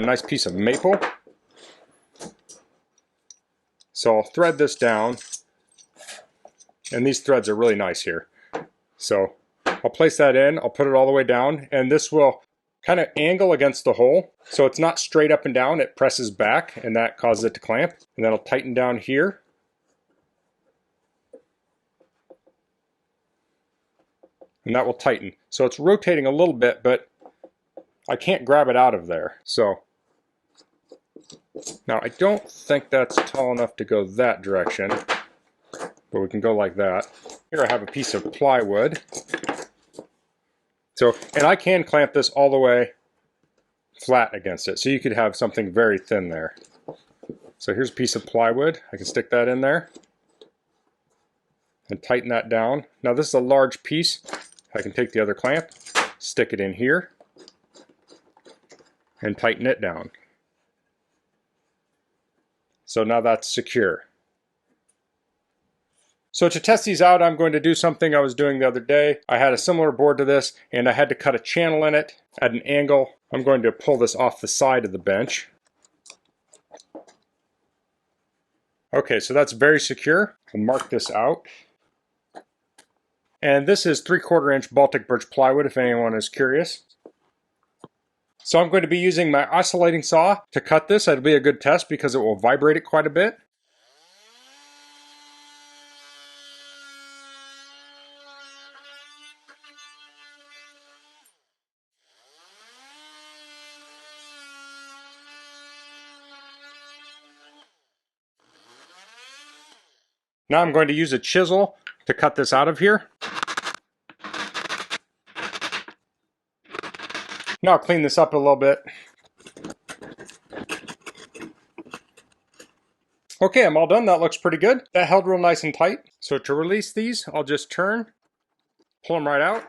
a nice piece of maple. So I'll thread this down, and these threads are really nice here. So I'll place that in, I'll put it all the way down, and this will kind of angle against the hole. So it's not straight up and down, it presses back, and that causes it to clamp. And then I'll tighten down here. And that will tighten. So it's rotating a little bit, but I can't grab it out of there. So now I don't think that's tall enough to go that direction, but we can go like that. Here I have a piece of plywood. So, and I can clamp this all the way flat against it. So you could have something very thin there. So here's a piece of plywood. I can stick that in there and tighten that down. Now this is a large piece. I can take the other clamp, stick it in here, and tighten it down. So now that's secure. So to test these out, I'm going to do something I was doing the other day. I had a similar board to this, and I had to cut a channel in it at an angle. I'm going to pull this off the side of the bench. Okay, so that's very secure. I'll mark this out. And this is 3/4 inch Baltic birch plywood, if anyone is curious. So I'm going to be using my oscillating saw to cut this. It'll be a good test because it will vibrate it quite a bit. Now I'm going to use a chisel to cut this out of here. Now I'll clean this up a little bit. Okay, I'm all done. That looks pretty good. That held real nice and tight. So to release these, I'll just turn, pull them right out.